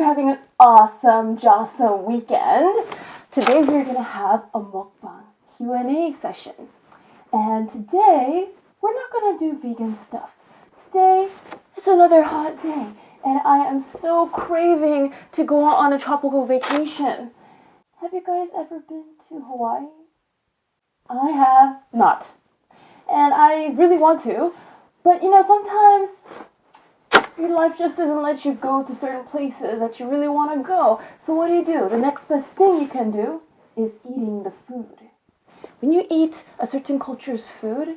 having an awesome Jasa weekend. Today we're going to have a mukbang Q&A session. And today we're not going to do vegan stuff. Today it's another hot day and I am so craving to go on a tropical vacation. Have you guys ever been to Hawaii? I have not. And I really want to. But you know, sometimes your life just doesn't let you go to certain places that you really want to go. So what do? The next best thing you can do is eating the food. When you eat a certain culture's food,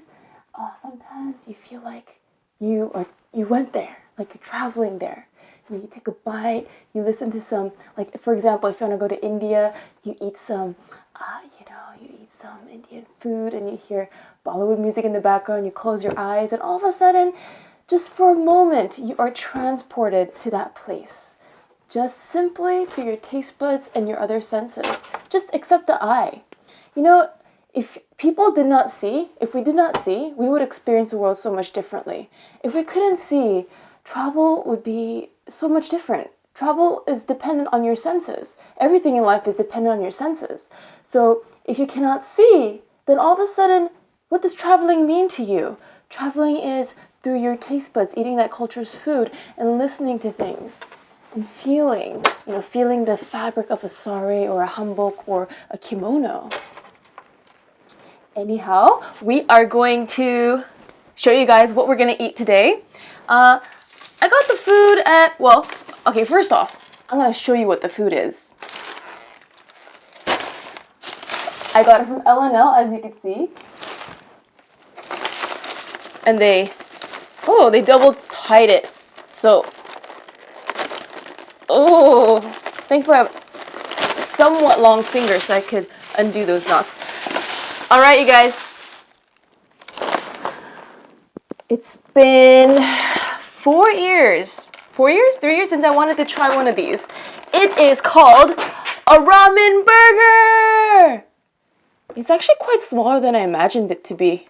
sometimes you feel like you went there, like you're traveling there. You take a bite, you listen to some, like for example, if you want to go to India, you eat some, some Indian food and you hear Bollywood music in the background, you close your eyes and all of a sudden, just for a moment, you are transported to that place. Just simply through your taste buds and your other senses. Just except the eye. You know, if we did not see, we would experience the world so much differently. If we couldn't see, travel would be so much different. Travel is dependent on your senses. Everything in life is dependent on your senses. So if you cannot see, then all of a sudden, what does traveling mean to you? Traveling is through your taste buds, eating that culture's food and listening to things and feeling the fabric of a sari or a hanbok or a kimono. Anyhow, we are going to show you guys what we're going to eat today. I got the food at, first off, I'm going to show you what the food is. I got it from L&L, as you can see. And they double tied it. So, thankfully I have somewhat long fingers so I could undo those knots. All right, you guys. It's been 3 years since I wanted to try one of these. It is called a Ramen Burger. It's actually quite smaller than I imagined it to be.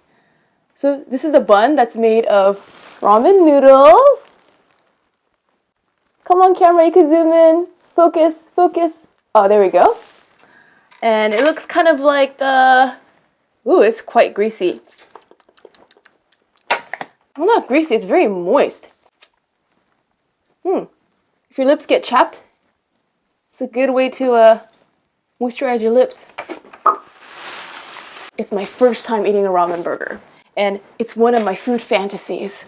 So this is the bun that's made of ramen noodles. Come on, camera, you can zoom in. Focus. Oh, there we go. And it looks kind of like it's quite greasy. Well, not greasy, it's very moist. If your lips get chapped, it's a good way to moisturize your lips. It's my first time eating a ramen burger, and it's one of my food fantasies.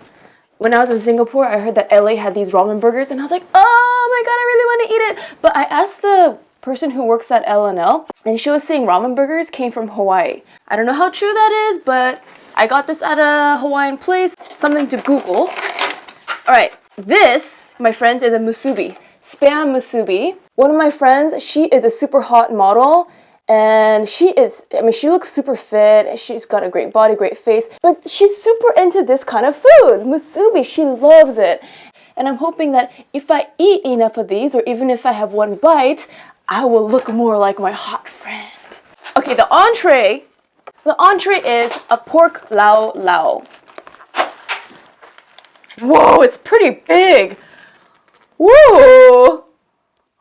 When I was in Singapore, I heard that LA had these ramen burgers, and I was like, oh my god, I really want to eat it. But I asked the person who works at L&L, and she was saying ramen burgers came from Hawaii. I don't know how true that is, but I got this at a Hawaiian place. Something to Google. All right, this, my friends, is a musubi. Spam musubi. One of my friends, she is a super hot model. And she looks super fit, she's got a great body, great face, but she's super into this kind of food, musubi, she loves it. And I'm hoping that if I eat enough of these, or even if I have one bite, I will look more like my hot friend. Okay, the entree is a pork Lau Lau. Whoa, it's pretty big. Whoa.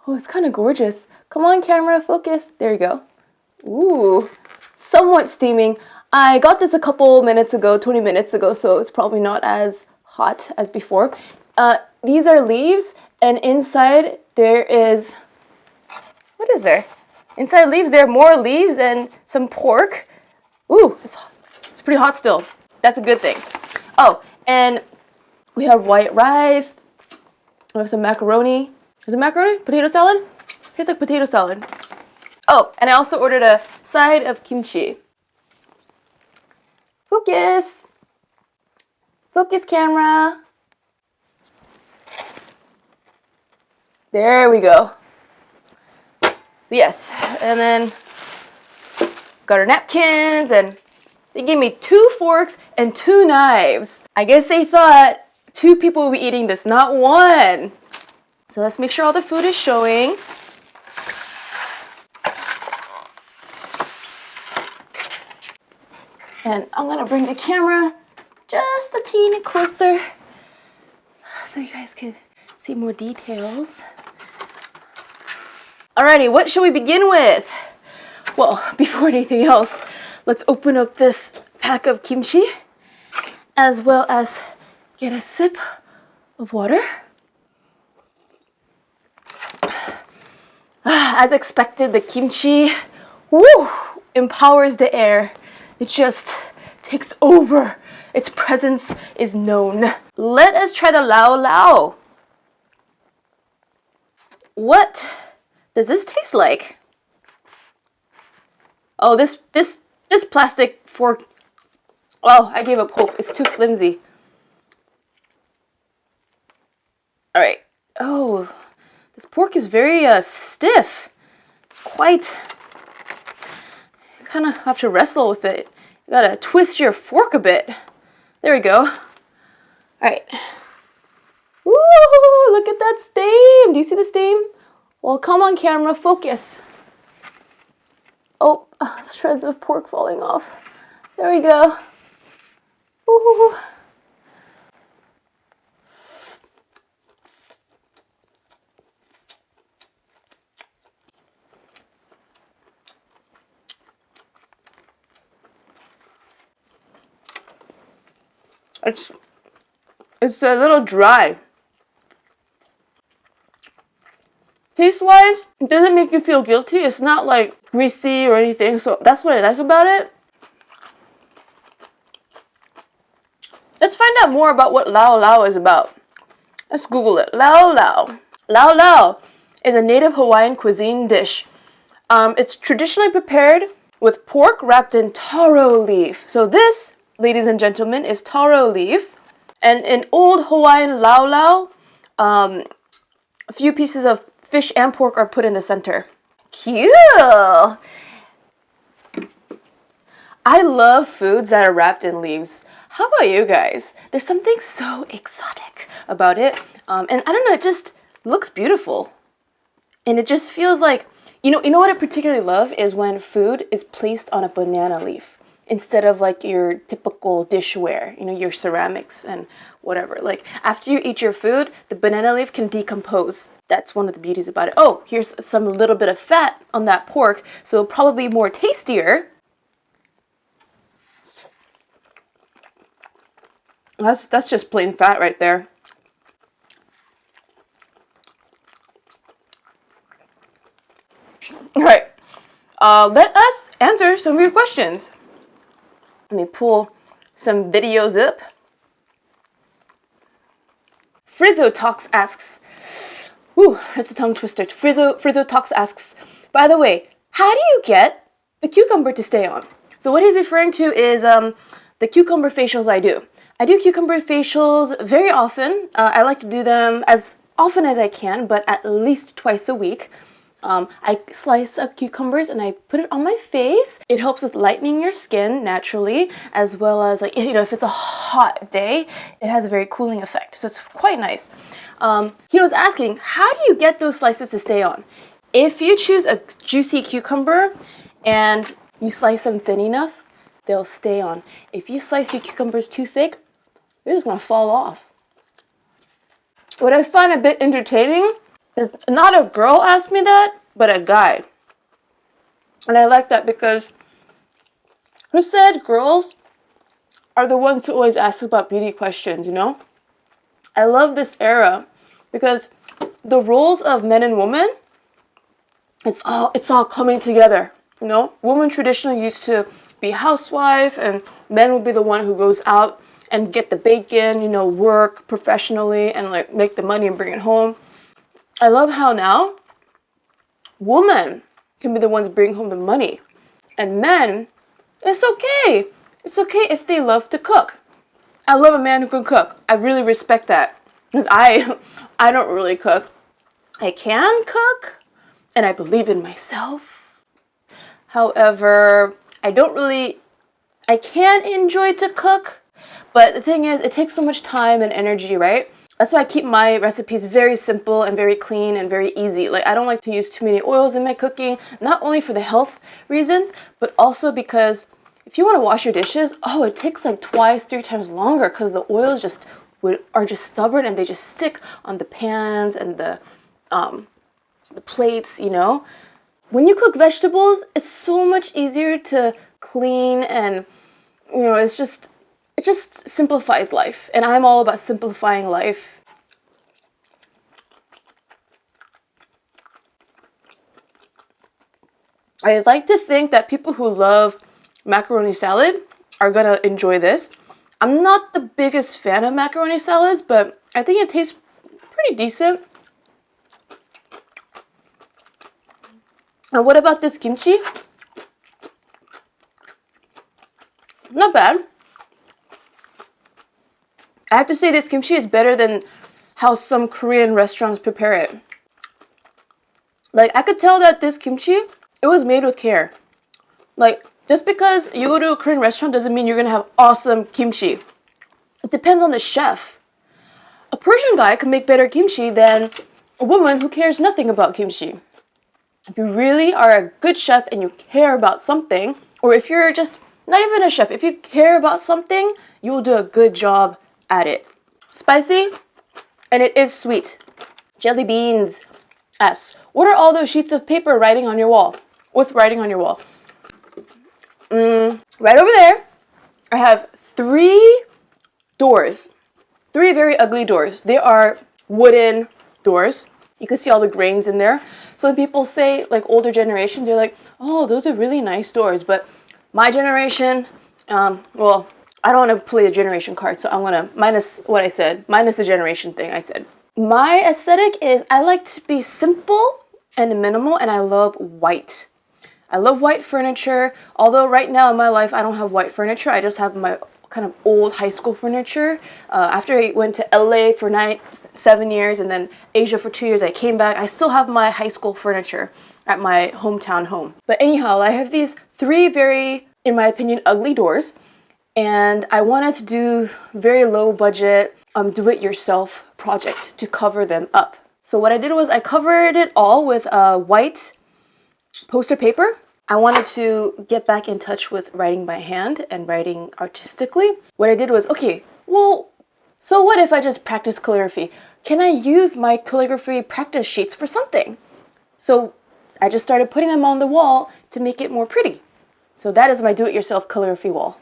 Oh, it's kind of gorgeous. Come on, camera, focus. There you go. Ooh, somewhat steaming. I got this a couple minutes ago, 20 minutes ago, so it's probably not as hot as before. These are leaves, and inside there is, what is there? Inside leaves, there are more leaves and some pork. Ooh, it's pretty hot still. That's a good thing. Oh, and we have white rice. We have some macaroni. Is it macaroni? Potato salad? Here's like potato salad. Oh, and I also ordered a side of kimchi. Focus. Focus, camera. There we go. So yes, and then got our napkins, and they gave me 2 forks and 2 knives. I guess they thought 2 people would be eating this, not 1. So let's make sure all the food is showing. And I'm gonna bring the camera just a teeny closer so you guys can see more details. Alrighty, what should we begin with? Well, before anything else, let's open up this pack of kimchi, as well as get a sip of water. As expected, the kimchi, empowers the air. It just takes over. Its presence is known. Let us try the Lau Lau. What does this taste like? Oh, this plastic fork. Oh, I gave up hope. It's too flimsy. All right. Oh, this pork is very stiff. It's quite. You kind of have to wrestle with it. You gotta twist your fork a bit. There we go. All right. Woo! Look at that stain. Do you see the stain? Well, come on, camera, focus. Oh, shreds of pork falling off. There we go. Ooh. It's a little dry. Taste-wise, it doesn't make you feel guilty. It's not like greasy or anything, so that's what I like about it. Let's find out more about what Lau Lau is about. Let's Google it. Lau Lau. Lau Lau is a native Hawaiian cuisine dish. It's traditionally prepared with pork wrapped in taro leaf. So this, ladies and gentlemen, is taro leaf. And in old Hawaiian Lau Lau, a few pieces of fish and pork are put in the center. Cute! I love foods that are wrapped in leaves. How about you guys? There's something so exotic about it. And I don't know, it just looks beautiful. And it just feels like, you know what I particularly love is when food is placed on a banana leaf instead of like your typical dishware, your ceramics and whatever. Like after you eat your food, the banana leaf can decompose. That's one of the beauties about it. Oh, here's some little bit of fat on that pork, so it'll probably be more tastier. That's just plain fat right there. All right, let us answer some of your questions. Let me pull some videos up. Frizzo Talks asks, that's a tongue twister. Frizzo Talks asks, by the way, how do you get the cucumber to stay on? So what he's referring to is the cucumber facials I do. I do cucumber facials very often. I like to do them as often as I can, but at least twice a week. I slice up cucumbers and I put it on my face. It helps with lightening your skin naturally, as well as like, if it's a hot day, it has a very cooling effect. So it's quite nice. He was asking, how do you get those slices to stay on? If you choose a juicy cucumber and you slice them thin enough, they'll stay on. If you slice your cucumbers too thick, they're just gonna fall off. What I find a bit entertaining is not a girl asked me that, but a guy. And I like that because who said girls are the ones who always ask about beauty questions, I love this era because the roles of men and women, it's all coming together, Women traditionally used to be housewife and men will be the one who goes out and get the bacon, work professionally and like make the money and bring it home. I love how now women can be the ones bringing home the money. And men, it's okay. It's okay if they love to cook. I love a man who can cook. I really respect that. Because I don't really cook. I can cook, and I believe in myself. However, I can enjoy to cook, but the thing is, it takes so much time and energy, right? That's why I keep my recipes very simple and very clean and very easy. Like, I don't like to use too many oils in my cooking, not only for the health reasons, but also because if you want to wash your dishes, it takes like twice, 3 times longer because the oils are just stubborn and they just stick on the pans and the the plates, you know. When you cook vegetables, it's so much easier to clean, and you know, it just simplifies life. And I'm all about simplifying life. I like to think that people who love macaroni salad are gonna enjoy this. I'm not the biggest fan of macaroni salads, but I think it tastes pretty decent. And what about this kimchi? Not bad. I have to say this kimchi is better than how some Korean restaurants prepare it. Like, I could tell that this kimchi, it was made with care. Like, just because you go to a Korean restaurant doesn't mean you're gonna have awesome kimchi. It depends on the chef. A Persian guy can make better kimchi than a woman who cares nothing about kimchi. If you really are a good chef and you care about something, or if you're just not even a chef, if you care about something, you will do a good job at it. Spicy, and it is sweet. Jelly beans. S. What are all those sheets of paper writing on your wall? With writing on your wall? Right over there, I have 3 doors. 3 very ugly doors. They are wooden doors. You can see all the grains in there. Some people say, like older generations, they're like, oh, those are really nice doors. But my generation, well, I don't want to play the generation card, so I'm going to minus what I said, minus the generation thing I said. My aesthetic is I like to be simple and minimal, and I love white. I love white furniture, although right now in my life I don't have white furniture. I just have my kind of old high school furniture. After I went to LA for 7 years and then Asia for 2 years, I came back. I still have my high school furniture at my hometown home. But anyhow, I have these 3 very, in my opinion, ugly doors. And I wanted to do very low budget, do-it-yourself project to cover them up. So what I did was I covered it all with white poster paper. I wanted to get back in touch with writing by hand and writing artistically. What I did was, okay, well, so what if I just practice calligraphy? Can I use my calligraphy practice sheets for something? So I just started putting them on the wall to make it more pretty. So that is my do-it-yourself calligraphy wall.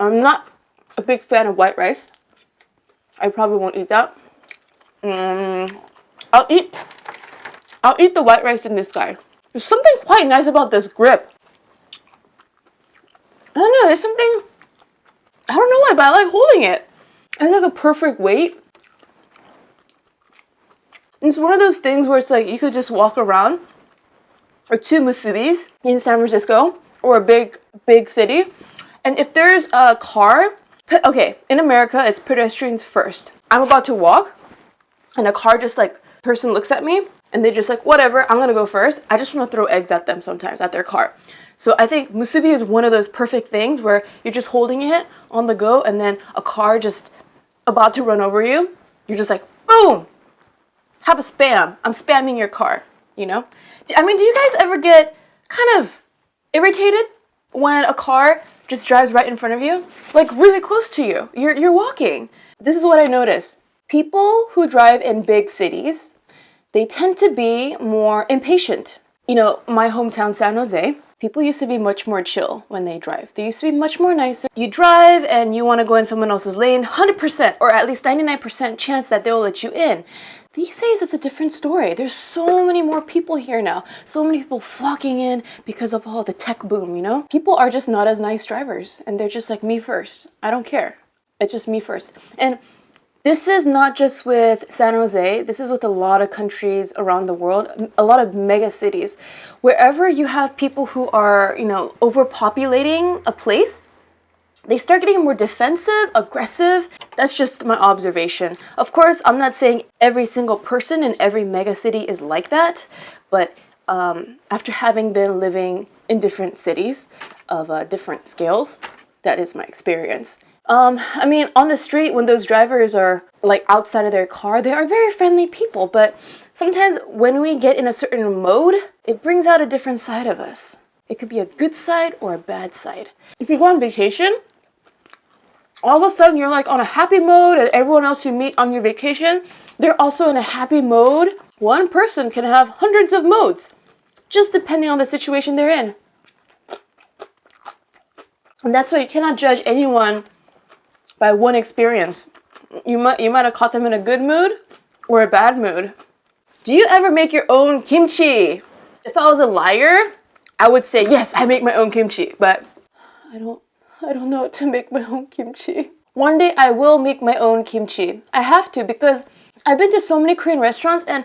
I'm not a big fan of white rice. I probably won't eat that. I'll eat the white rice in this guy. There's something quite nice about this grip. I don't know, there's something, I don't know why, but I like holding it. It's like a perfect weight. And it's one of those things where it's like you could just walk around, or 2 Musubis in San Francisco, or a big city. And if there's a car, okay, in America, it's pedestrians first. I'm about to walk, and a car just like, person looks at me, and they just like, whatever, I'm gonna go first. I just wanna throw eggs at them sometimes, at their car. So I think Musubi is one of those perfect things where you're just holding it on the go, and then a car just about to run over you. You're just like, boom! Have a spam. I'm spamming your car, you know? I mean, do you guys ever get kind of irritated when a car just drives right in front of you, like really close to you? You're walking. This is what I noticed. People who drive in big cities, they tend to be more impatient. You know, my hometown, San Jose, people used to be much more chill when they drive. They used to be much more nicer. You drive and you want to go in someone else's lane, 100% or at least 99% chance that they'll let you in. These days, it's a different story. There's so many more people here now. So many people flocking in because of all the tech boom, you know? People are just not as nice drivers, and they're just like, me first. I don't care. It's just me first. And this is not just with San Jose. This is with a lot of countries around the world, a lot of mega cities. Wherever you have people who are, you know, overpopulating a place, they start getting more defensive, aggressive. That's just my observation. Of course, I'm not saying every single person in every megacity is like that, but after having been living in different cities of different scales, that is my experience. I mean, on the street, when those drivers are like outside of their car, they are very friendly people, but sometimes when we get in a certain mode, it brings out a different side of us. It could be a good side or a bad side. If you go on vacation, all of a sudden you're like on a happy mode, and everyone else you meet on your vacation, they're also in a happy mode. One person can have hundreds of modes, just depending on the situation they're in. And that's why you cannot judge anyone by one experience. You might have caught them in a good mood or a bad mood. Do you ever make your own kimchi? If I was a liar, I would say yes, I make my own kimchi, but I don't know how to make my own kimchi. One day I will make my own kimchi. I have to, because I've been to so many Korean restaurants and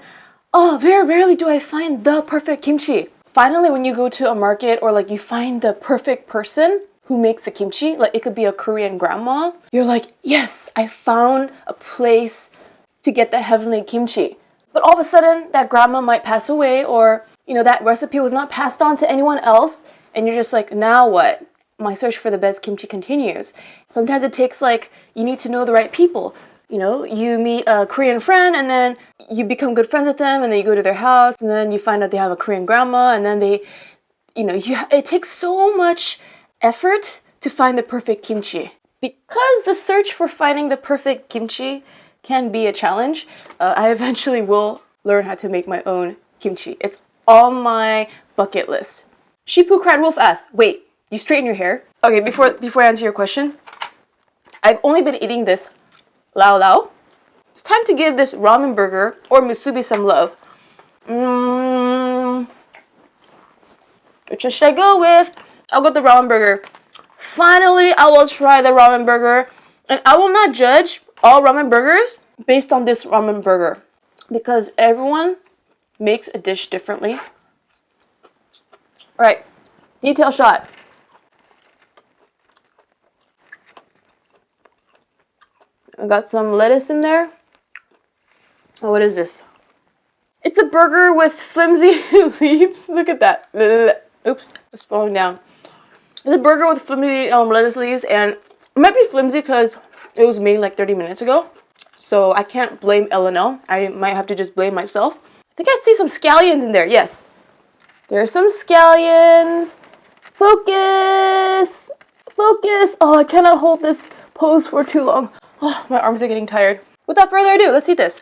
very rarely do I find the perfect kimchi. Finally, when you go to a market or like you find the perfect person who makes the kimchi, like it could be a Korean grandma, you're like, yes, I found a place to get the heavenly kimchi. But all of a sudden, that grandma might pass away, or that recipe was not passed on to anyone else, and you're just like, now what? My search for the best kimchi continues. Sometimes it takes you need to know the right people. You meet a Korean friend, and then you become good friends with them, and then you go to their house, and then you find out they have a Korean grandma, and then it takes so much effort to find the perfect kimchi. Because the search for finding the perfect kimchi can be a challenge, I eventually will learn how to make my own kimchi. It's on my bucket list. Sheep Cried Wolf asked, wait, you straighten your hair? Okay, before I answer your question, I've only been eating this Lau Lau. It's time to give this Ramen Burger or Musubi some love. Which should I go with? I'll go with the Ramen Burger. Finally, I will try the Ramen Burger. And I will not judge all ramen burgers based on this ramen burger, because everyone makes a dish differently. Alright, detail shot. I got some lettuce in there. Oh, what is this? It's a burger with flimsy leaves. Look at that. Oops, it's falling down. It's a burger with flimsy lettuce leaves, and it might be flimsy because it was made like 30 minutes ago. So I can't blame L&L. I might have to just blame myself. I think I see some scallions in there. Yes. There are some scallions. Focus! Focus! Oh, I cannot hold this pose for too long. Oh, my arms are getting tired. Without further ado, let's eat this.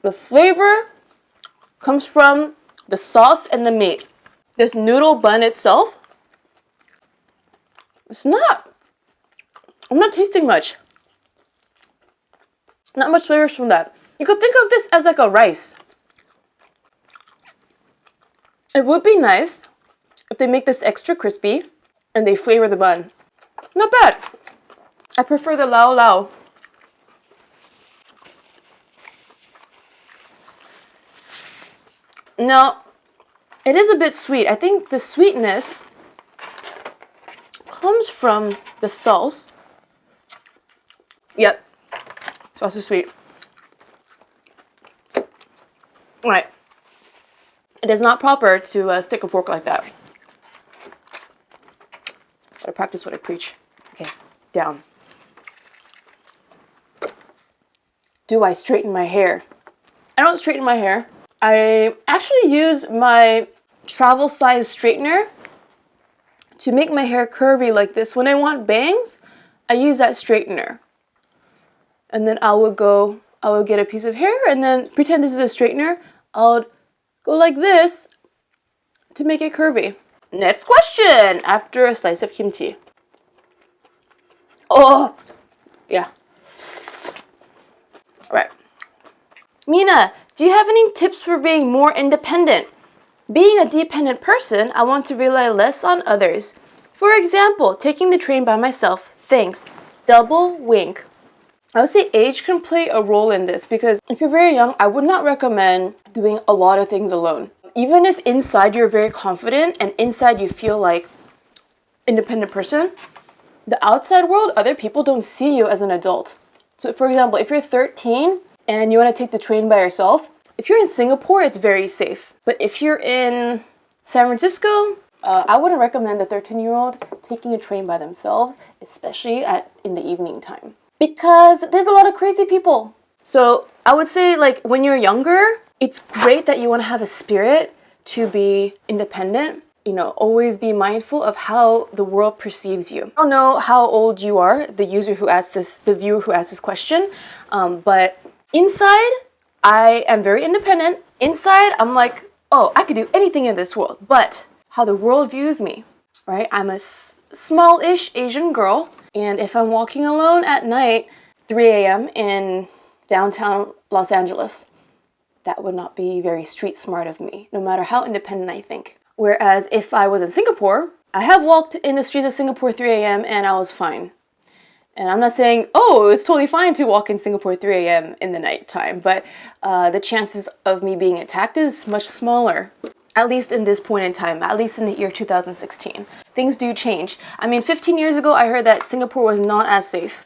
The flavor comes from the sauce and the meat. This noodle bun itself, I'm not tasting much. Not much flavors from that. You could think of this as like a rice. It would be nice if they make this extra crispy and they flavor the bun. Not bad. I prefer the Lau Lau. Now, it is a bit sweet. I think the sweetness comes from the sauce. Yep, sauce is sweet. Alright. It is not proper to stick a fork like that. Gotta practice what I preach. Okay, down. Do I straighten my hair? I don't straighten my hair. I actually use my travel size straightener to make my hair curvy like this. When I want bangs, I use that straightener. And then I will get a piece of hair and then pretend this is a straightener. I'll go like this to make it curvy. Next question, after a slice of kimchi. Oh, yeah. All right. Mina, do you have any tips for being more independent? Being a dependent person, I want to rely less on others. For example, taking the train by myself. Thanks. Double wink. I would say age can play a role in this, because if you're very young, I would not recommend doing a lot of things alone. Even if inside you're very confident and inside you feel like independent person, the outside world, other people don't see you as an adult. So for example, if you're 13 and you want to take the train by yourself, if you're in Singapore, it's very safe. But if you're in San Francisco, I wouldn't recommend a 13-year-old taking a train by themselves, especially in the evening time. because there's a lot of crazy people. So I would say, like, when you're younger, it's great that you want to have a spirit to be independent. You know, always be mindful of how the world perceives you. I don't know how old you are, the viewer who asked this question, but inside, I am very independent. Inside, I'm like, oh, I could do anything in this world. But how the world views me, right? I'm a small-ish Asian girl, and if I'm walking alone at night, 3 a.m. in downtown Los Angeles, that would not be very street smart of me, no matter how independent I think. Whereas if I was in Singapore, I have walked in the streets of Singapore 3 a.m. and I was fine. And I'm not saying, oh, it's totally fine to walk in Singapore 3 a.m. in the nighttime, but the chances of me being attacked is much smaller. At least in this point in time, at least in the year 2016. Things do change. I mean, 15 years ago, I heard that Singapore was not as safe.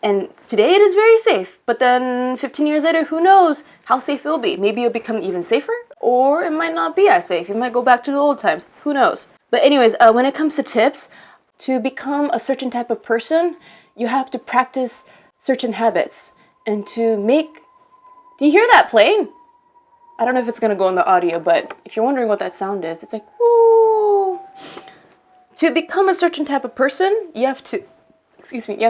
And today it is very safe. But then 15 years later, who knows how safe it'll be? Maybe it'll become even safer, or it might not be as safe. It might go back to the old times. Who knows? But anyways, when it comes to tips, to become a certain type of person, you have to practice certain habits. And to make... Do you hear that plane? I don't know if it's going to go in the audio, but if you're wondering what that sound is, it's like, whoo. To become a certain type of person, you have to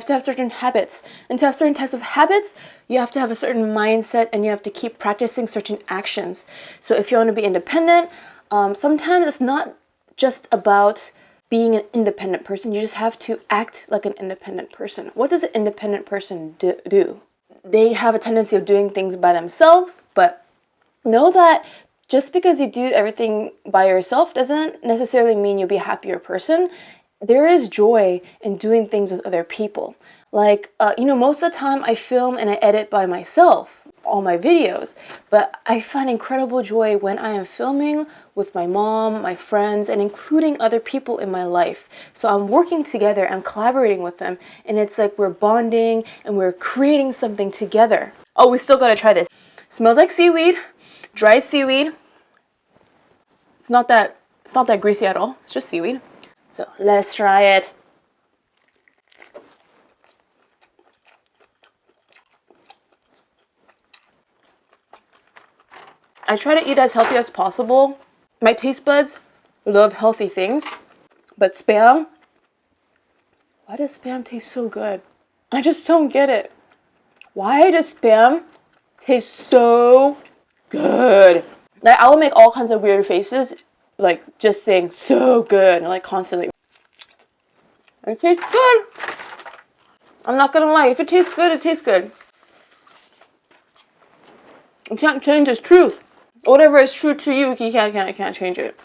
have certain habits. And to have certain types of habits, you have to have a certain mindset, and you have to keep practicing certain actions. So if you want to be independent, sometimes it's not just about being an independent person. You just have to act like an independent person. What does an independent person do? They have a tendency of doing things by themselves, but know that just because you do everything by yourself doesn't necessarily mean you'll be a happier person. There is joy in doing things with other people. Like, most of the time I film and I edit by myself, all my videos, but I find incredible joy when I am filming with my mom, my friends, and including other people in my life. So I'm working together, I'm collaborating with them, and it's like we're bonding and we're creating something together. Oh, we still gotta try this. Smells like seaweed, dried seaweed. It's not that greasy at all. It's just seaweed. So let's try it. I try to eat as healthy as possible. My taste buds love healthy things, but Spam, why does Spam taste so good? I just don't get it. Why does Spam taste so good? Like, I will make all kinds of weird faces, like just saying so good, and like constantly. It tastes good. I'm not gonna lie, if it tastes good, it tastes good. You can't change its truth. Whatever is true to you, you can't change it.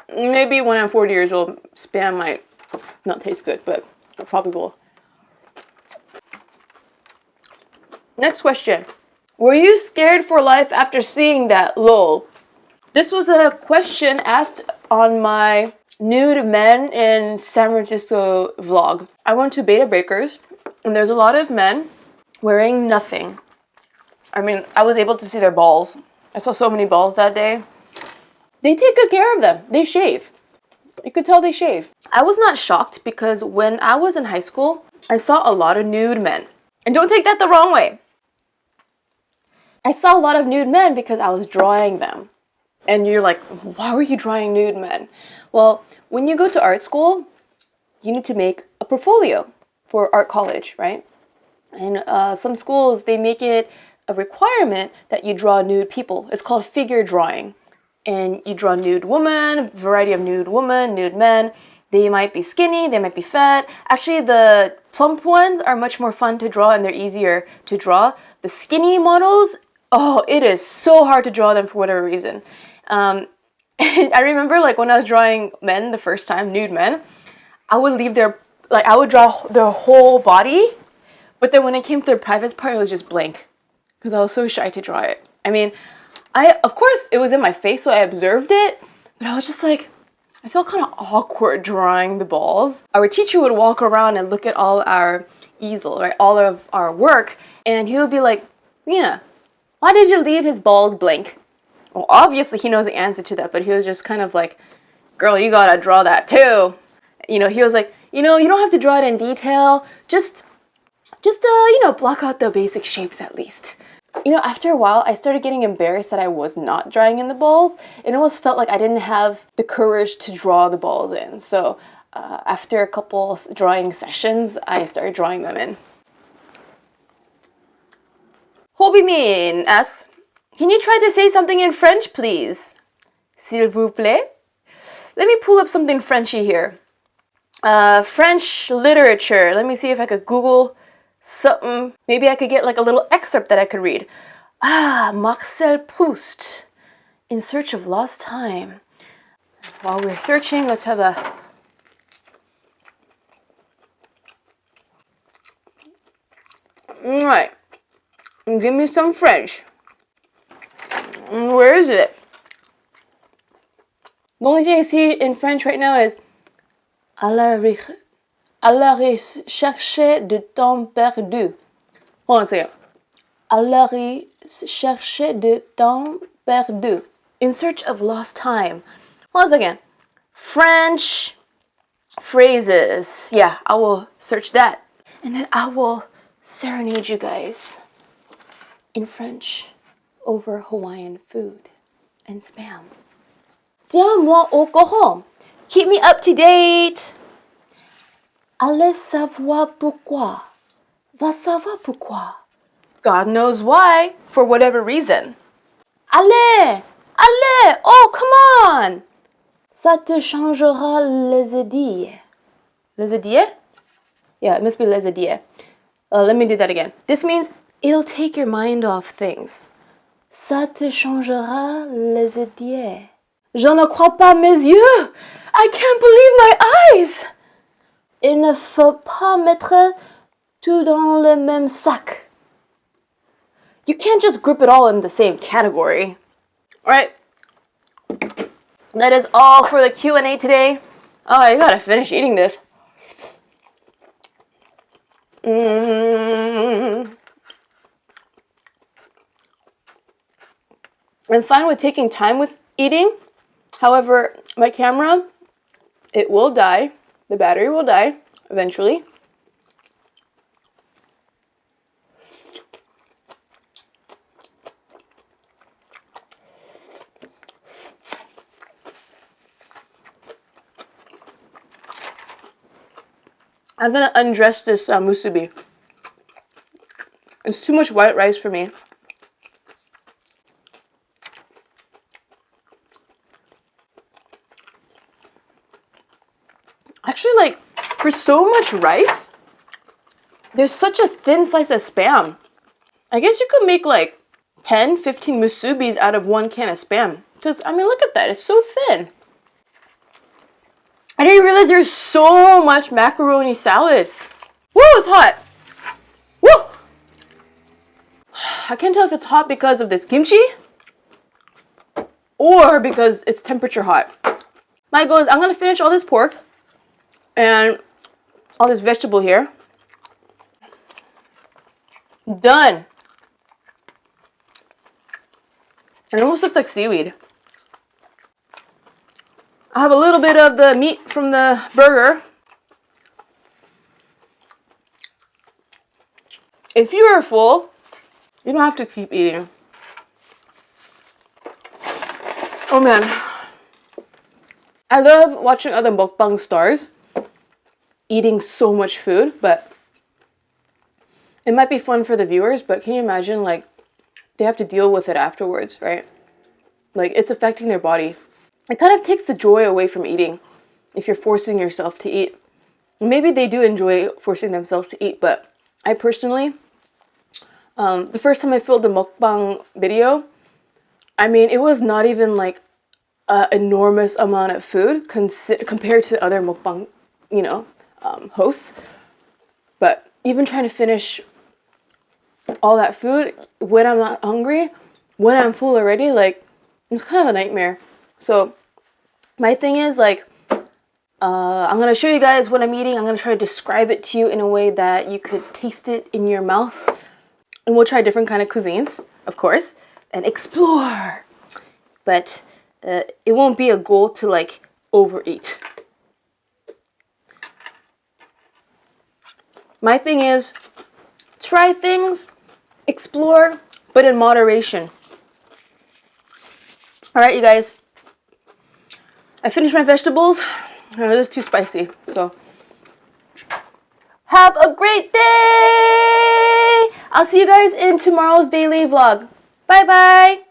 Maybe when I'm 40 years old, Spam might not taste good, but it probably will. Next question. Were you scared for life after seeing that? Lol. This was a question asked on my nude men in San Francisco vlog. I went to Beta Bakers, and there's a lot of men wearing nothing. I mean, I was able to see their balls. I saw so many balls that day. They take good care of them. They shave. You could tell they shave. I was not shocked because when I was in high school, I saw a lot of nude men. And don't take that the wrong way. I saw a lot of nude men because I was drawing them. And you're like, why were you drawing nude men? Well, when you go to art school, you need to make a portfolio for art college, right? And some schools, they make it a requirement that you draw nude people. It's called figure drawing. And you draw nude woman, variety of nude women, nude men. They might be skinny, they might be fat. Actually, the plump ones are much more fun to draw and they're easier to draw. The skinny models, oh, it is so hard to draw them for whatever reason. And I remember like when I was drawing men the first time, nude men, I would I would draw their whole body, but then when it came to their private part, it was just blank because I was so shy to draw it. I mean, of course it was in my face, so I observed it, but I was just like, I felt kind of awkward drawing the balls. Our teacher would walk around and look at all our easel, right, all of our work, and he would be like, Mina, why did you leave his balls blank? Well, obviously he knows the answer to that, but he was just kind of like, girl, you gotta draw that too. You know, he was like, you know, you don't have to draw it in detail. Just just to, you know, block out the basic shapes at least. You know, after a while, I started getting embarrassed that I was not drawing in the balls. It almost felt like I didn't have the courage to draw the balls in. So after a couple drawing sessions, I started drawing them in. Hobimin asks, can you try to say something in French, please? S'il vous plaît? Let me pull up something Frenchy here. French literature. Let me see if I could Google something. Maybe I could get like a little excerpt that I could read. Marcel Proust, In Search of Lost Time. While we're searching, let's have a... Alright. Give me some French. Where is it? The only thing I see in French right now is à la recherche de temps perdu. Hold on a second. À la recherche de temps perdu. In search of lost time. Once again, French phrases. Yeah, I will search that. And then I will serenade you guys in French over Hawaiian food and spam. Tiens-moi au courant. Keep me up to date. Allez savoir pourquoi. Va savoir pourquoi. God knows why, for whatever reason. Allez, allez, oh, come on. Ça te changera les idées. Les idées? Yeah, it must be les idées. Let me do that again. This means it'll take your mind off things. Ça te changera les idées. Je ne crois pas mes yeux. I can't believe my eyes. Il ne faut pas mettre tout dans le même sac. You can't just group it all in the same category. All right. That is all for the Q&A today. Oh, I gotta finish eating this. I'm fine with taking time with eating. However, my camera, it will die. The battery will die eventually. I'm gonna undress this musubi. It's too much white rice for me. Actually, like, for so much rice, there's such a thin slice of spam. I guess you could make like 10, 15 musubis out of one can of spam. Because, I mean, look at that. It's so thin. I didn't realize there's so much macaroni salad. Woo, it's hot. Woo! I can't tell if it's hot because of this kimchi or because it's temperature hot. My goal is I'm going to finish all this pork and all this vegetable here. Done. It almost looks like seaweed. I have a little bit of the meat from the burger. If you are full, you don't have to keep eating. Oh man. I love watching other mukbang stars eating so much food, but it might be fun for the viewers, but can you imagine, like, they have to deal with it afterwards, right? Like, it's affecting their body. It kind of takes the joy away from eating if you're forcing yourself to eat. Maybe they do enjoy forcing themselves to eat, but I personally, the first time I filmed a mukbang video, I mean, it was not even like an enormous amount of food compared to other mukbang, you know, hosts. But even trying to finish all that food when I'm not hungry, when I'm full already, like, it's kind of a nightmare. So my thing is, like, I'm going to show you guys what I'm eating. I'm going to try to describe it to you in a way that you could taste it in your mouth. And we'll try different kind of cuisines, of course, and explore. But it won't be a goal to, like, overeat. My thing is, Try things, explore, but in moderation. Alright, you guys. I finished my vegetables. This is too spicy, so have a great day! I'll see you guys in tomorrow's daily vlog. Bye bye!